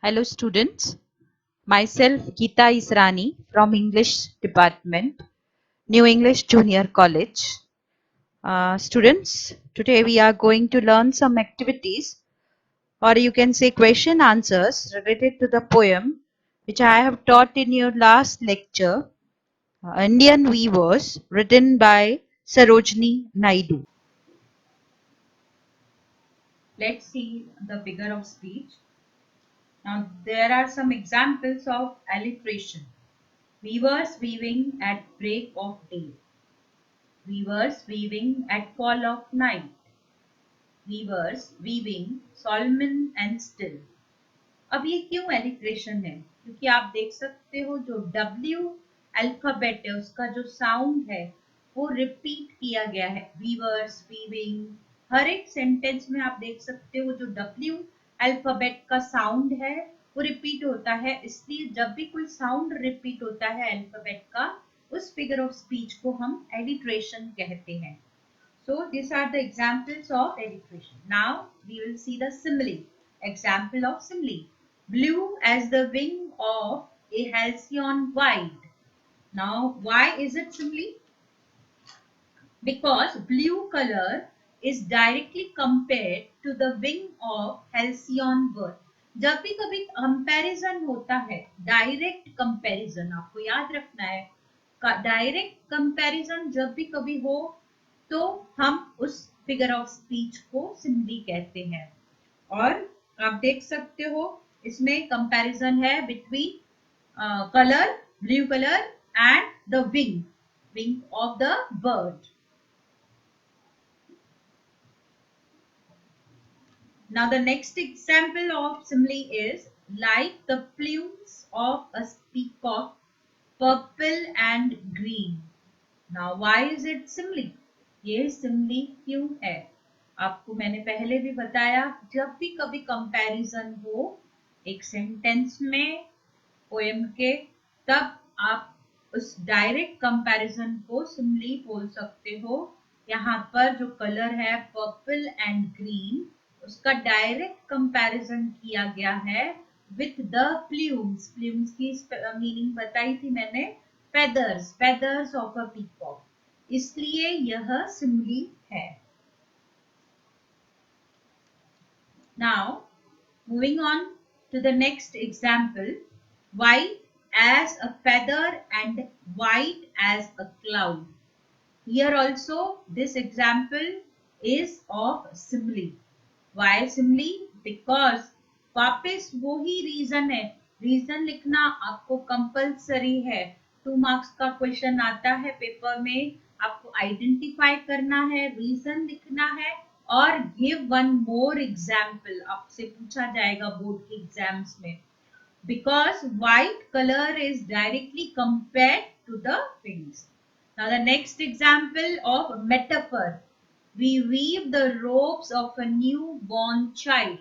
Hello students, myself Geeta Israni from English Department, New English Junior College. Students, today we are going to learn some activities or you can say question answers related to the poem which I have taught in your last lecture, Indian Weavers, written by Sarojini Naidu. Let's see the figure of speech. Now there are some examples of alliteration. Weavers weaving at break of day. Weavers weaving at fall of night. Weavers weaving Solomon and still. अब ये क्यों alliteration है? क्योंकि आप देख सकते हो जो W अल्फाबेट है उसका जो साउंड है वो रिपीट किया गया है. वीवर्स वीविंग, हर एक सेंटेंस में आप देख सकते हो जो W अल्फाबेट का साउंड है वो रिपीट होता है. इसलिए जब भी कोई साउंड रिपीट होता है अल्फाबेट का, उस फिगर ऑफ स्पीच को हम एलिट्रेशन कहते हैं. So these are the examples of alliteration. Now we will see the simile. Example of simile. Blue as the wing of a halcyon white. Now why is it simile? Because blue color is directly compared to the wing of halcyon bird. जब भी कभी comparison होता है, direct comparison आपको याद रखना है. Direct comparison जब भी कभी हो तो हम उस फिगर ऑफ स्पीच को सिमिली कहते हैं. और आप देख सकते हो इसमें कंपैरिजन है between colour, blue colour and the wing of the bird. Now the next example of simile is like the plumes of a peacock, purple and green. Now why is it simile? ये simile क्यों है? आपको मैंने पहले भी बताया, जब भी कभी कंपैरिजन हो एक सेंटेंस में पोएम के, तब आप उस डायरेक्ट कंपैरिजन को सिमिली बोल सकते हो. यहाँ पर जो कलर है पर्पल एंड ग्रीन, उसका डायरेक्ट कंपैरिजन किया गया है विथ द प्लूम्स. प्लूम्स की मीनिंग बताई थी मैंने, feathers ऑफ अ पीकॉक. इसलिए यह सिमिली है. Now moving on to the next example, white as a feather and white as a cloud. Here also this example is of simile. Why simile? Because वापस वही reason है. Reason लिखना आपको compulsory है. 2 marks का question आता है paper में, आपको आइडेंटिफाई करना है, रीजन लिखना है और गिव वन मोर एग्जाम्पल आपसे पूछा जाएगा बोर्ड के एग्जाम्स में. Because white color is directly compared to the wings. Now the next example of metaphor. We weave the robes of a newborn child.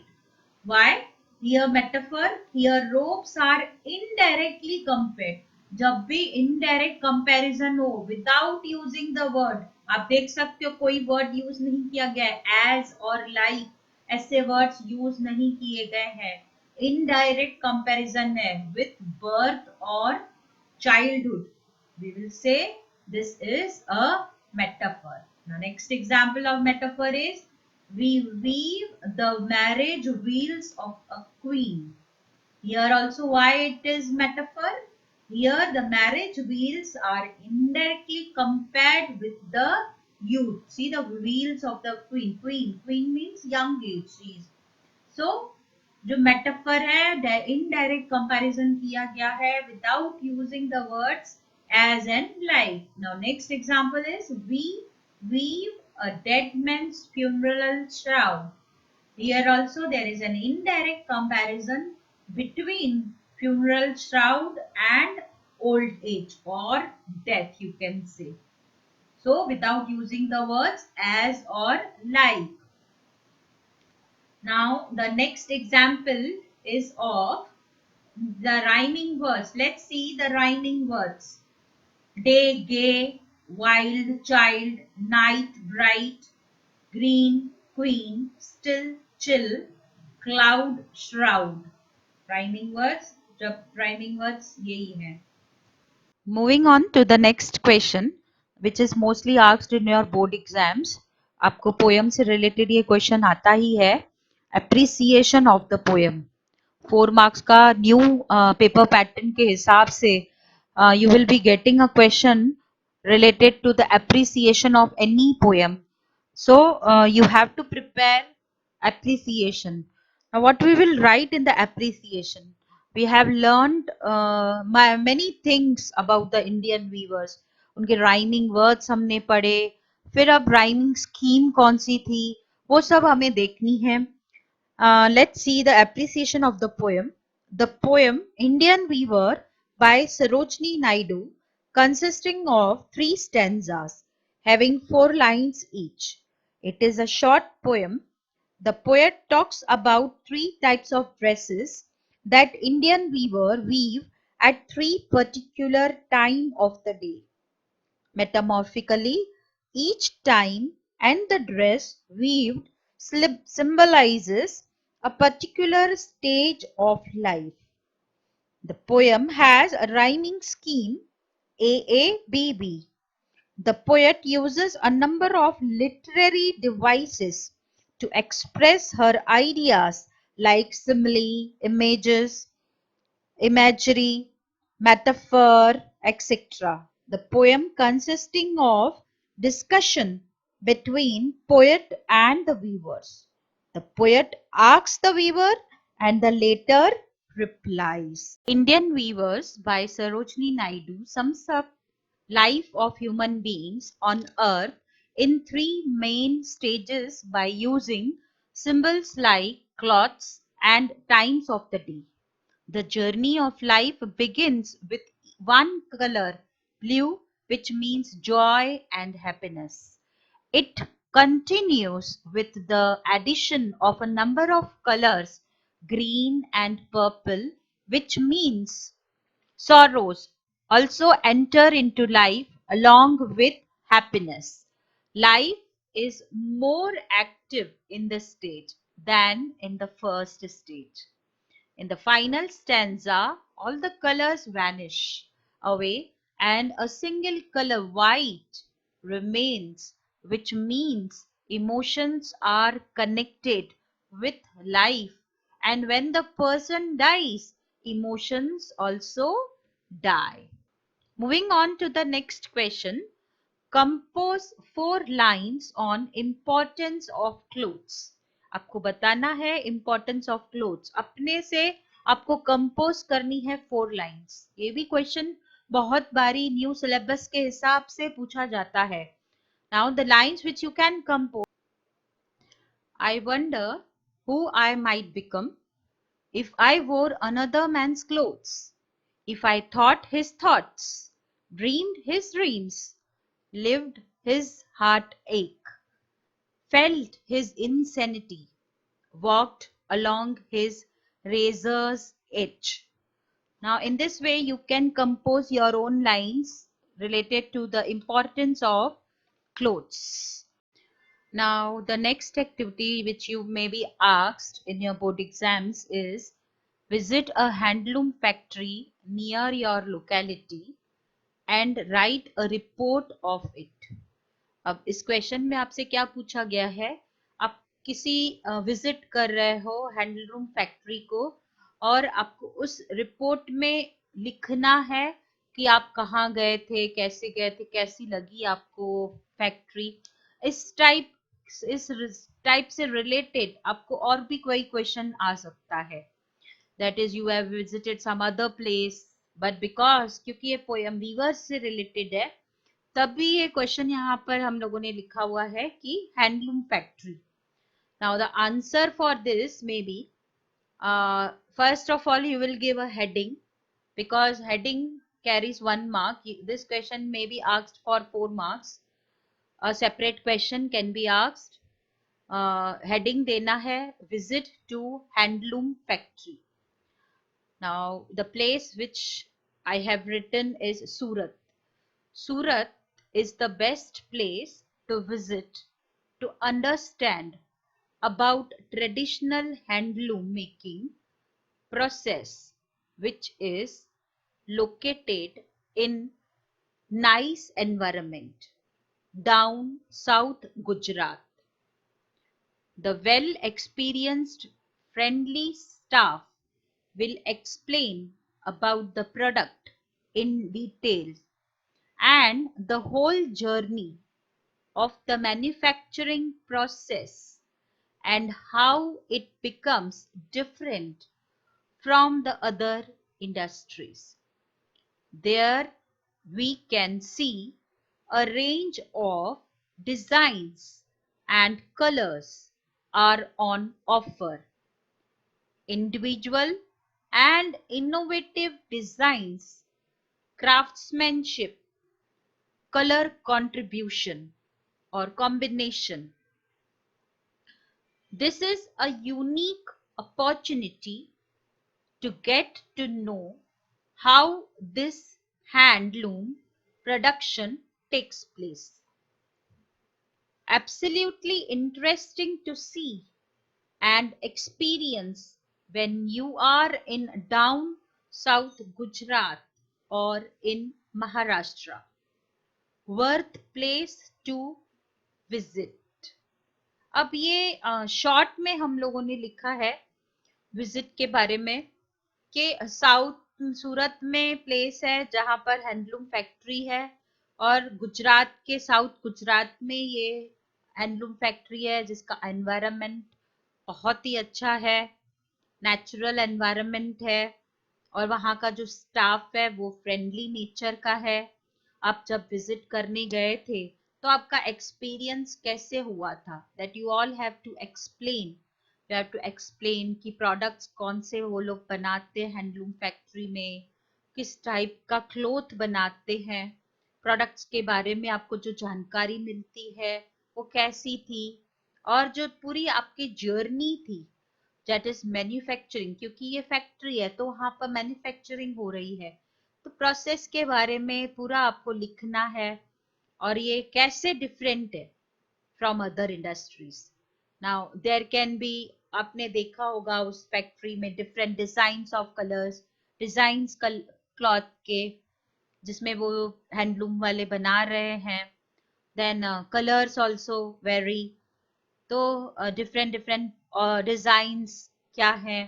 Why? Here metaphor, here robes are indirectly compared. जब भी indirect comparison हो without using the word, आप देख सकते हो कोई word use नहीं किया गया है, as और like ऐसे words use नहीं किए गए हैं. Indirect comparison है with birth or childhood. We will say this is a metaphor. Now next example of metaphor is we weave the marriage wheels of a queen. Here also why it is metaphor? Here the marriage wheels are indirectly compared with the youth. See the wheels of the queen. Queen means young age. So जो metaphor है indirect comparison किया गया है without using the words as and like. Now next example is we weave a dead man's funeral shroud. Here also there is an indirect comparison between funeral shroud and old age or death, you can say. So without using the words as or like. Now the next example is of the rhyming words. Let's see the rhyming words. Day gay, wild child, night bright, green queen, still chill, cloud shroud. Rhyming words, जब rhyming words यही हैं. Moving on to the next question, which is mostly asked in your board exams. आपको poem से related ये question आता ही है. Appreciation of the poem. 4 marks का new paper pattern के हिसाब से you will be getting a question related to the appreciation of any poem. So you have to prepare appreciation. Now what we will write in the appreciation? We have learned many things about the Indian weavers. उनके rhyming words हमने पढ़े, फिर अब rhyming scheme कौन सी थी, वो सब हमें देखनी है. Let's see the appreciation of the poem. The poem Indian Weaver by Sarojini Naidu, consisting of 3 stanzas, having 4 lines each. It is a short poem. The poet talks about 3 types of dresses that Indian weaver weave at 3 particular time of the day. Metamorphically, each time and the dress weaved symbolizes a particular stage of life. The poem has a rhyming scheme AABB. The poet uses a number of literary devices to express her ideas like simile, images, imagery, metaphor, etc. The poem consisting of discussion between poet and the weavers. The poet asks the weaver and the latter replies. Indian Weavers by Sarojini Naidu sums up life of human beings on earth in 3 main stages by using symbols like clothes and times of the day. The journey of life begins with one color, blue, which means joy and happiness. It continues with the addition of a number of colors, green and purple, which means sorrows also enter into life along with happiness. Life is more active in this stage than in the first stage. In the final stanza, all the colors vanish away and a single color, white, remains, which means emotions are connected with life. And when the person dies, emotions also die. Moving on to the next question. Compose 4 lines on importance of clothes. आपको बताना है importance of clothes. अपने से आपको compose करनी है 4 lines. ये भी question बहुत बारी new syllabus के हिसाब से पूछा जाता है. Now the lines which you can compose. I wonder who I might become if I wore another man's clothes. If I thought his thoughts, dreamed his dreams, lived his heartache, felt his insanity, walked along his razor's edge. Now, in this way, you can compose your own lines related to the importance of clothes. Now, the next activity which you may be asked in your board exams is visit a handloom factory near your locality and write a report of it. अब इस question में आपसे क्या पूछा गया है, आप किसी विजिट कर रहे हो हैंडलूम फैक्ट्री को और आपको उस रिपोर्ट में लिखना है कि आप कहाँ गए थे, कैसी लगी आपको फैक्ट्री. इस टाइप से रिलेटेड आपको और भी कोई क्वेश्चन आ सकता है. That is you have visited some other place, but because क्योंकि ये पोएम वीवर्स से रिलेटेड है, तभी ये क्वेश्चन यहाँ पर हम लोगों ने लिखा हुआ है कि handloom factory. Now the answer for this may be, first of all you will give a heading because heading carries 1 mark. This question may be asked for 4 marks. A separate question can be asked. Heading देना है visit to handloom factory. Now the place which I have written is Surat. Surat is the best place to visit to understand about traditional handloom making process which is located in nice environment down South Gujarat. The well-experienced, friendly staff will explain about the product in detail and the whole journey of the manufacturing process and how it becomes different from the other industries. There we can see a range of designs and colors are on offer. Individual and innovative designs, craftsmanship, color contribution or combination. This is a unique opportunity to get to know how this handloom production takes place. Absolutely interesting to see and experience when you are in down South Gujarat or in Maharashtra. Worth place to visit. अब ये short में हम लोगों ने लिखा है visit के बारे में कि साउथ सूरत में प्लेस है जहां पर हैंडलूम फैक्ट्री है और गुजरात के साउथ गुजरात में ये हैंडलूम फैक्ट्री है जिसका एनवायरनमेंट बहुत ही अच्छा है, नेचुरल एनवायरनमेंट है और वहाँ का जो स्टाफ है वो फ्रेंडली नेचर का है। आप जब विजिट करने गए थे तो आपका एक्सपीरियंस कैसे हुआ था? That you all have to explain, you have to explain कि प्रोडक्ट्स कौन से वो लोग बनाते हैं हैंडलूम फैक्ट्री में, किस टाइप का क्लोथ बनाते हैं, प्रोडक्ट्स के बारे में आपको जो जानकारी मिलती है वो कैसी थी और जो पूरी आपकी जर्नी थी दैट इज मैन्युफैक्चरिंग, क्योंकि ये फैक्ट्री है तो वहां पर मैन्युफैक्चरिंग हो रही है तो प्रोसेस के बारे में पूरा आपको लिखना है और ये कैसे डिफरेंट है from other industries. Now there can be, आपने देखा होगा उस फैक्ट्री में different designs of colours, designs cloth के जिसमें वो हैंडलूम वाले बना रहे हैं, देन कलर्स आल्सो वेरी, तो डिफरेंट डिफरेंट डिजाइन्स क्या है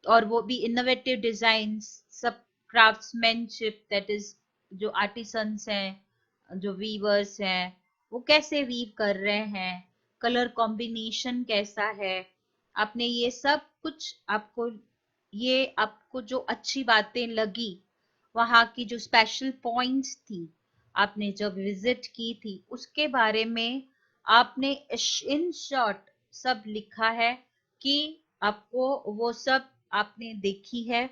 और वो भी इनोवेटिव डिजाइन्स, सब क्राफ्ट्समैनशिप दैट इज जो आर्टिसंस हैं जो वीवर्स हैं वो कैसे वीव कर रहे हैं, कलर कॉम्बिनेशन कैसा है, आपने ये सब कुछ आपको जो अच्छी बातें लगी वहाँ की जो स्पेशल पॉइंट्स थी आपने जब विजिट की थी उसके बारे में आपने इन शॉर्ट सब लिखा है कि आपको वो सब आपने देखी है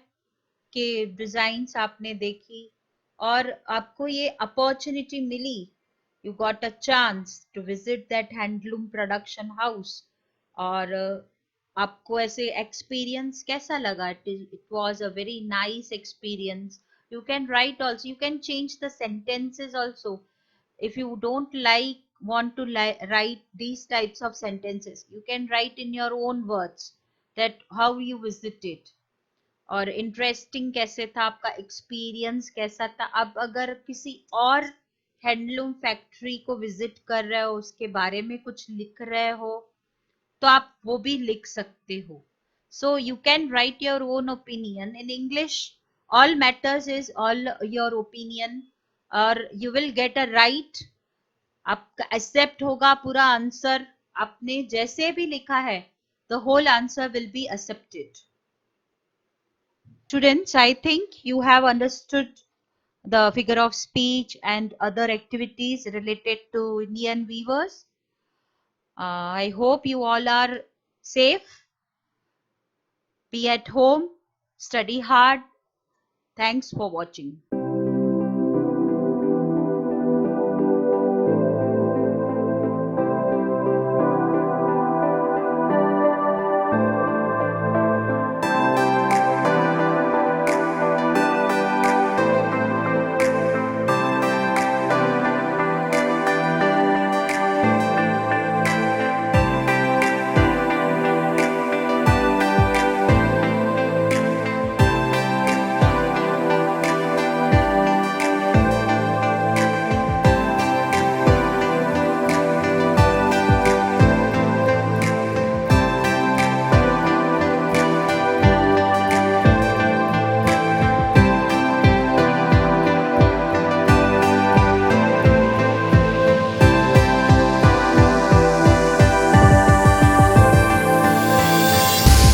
कि डिजाइन्स आपने देखी और आपको ये अपॉर्चुनिटी मिली, you got a chance to visit that handloom production house और आपको ऐसे एक्सपीरियंस कैसा लगा? It was a very nice experience. You can write also, you can change the sentences also if you don't want to write these types of sentences, you can write in your own words that how you visited और interesting कैसे था, आपका experience कैसा था। अब अगर किसी और हैंडलूम फैक्ट्री को विजिट कर रहे हो उसके बारे में कुछ लिख रहे हो तो आप वो भी लिख सकते हो। So you can write your own opinion in English, all matters is all your opinion और you will get a right, आपका एक्सेप्ट होगा पूरा आंसर, आपने जैसे भी लिखा है the whole answer will be accepted. Students, I think you have understood the figure of speech and other activities related to Indian weavers. I hope you all are safe. Be at home, study hard. Thanks for watching.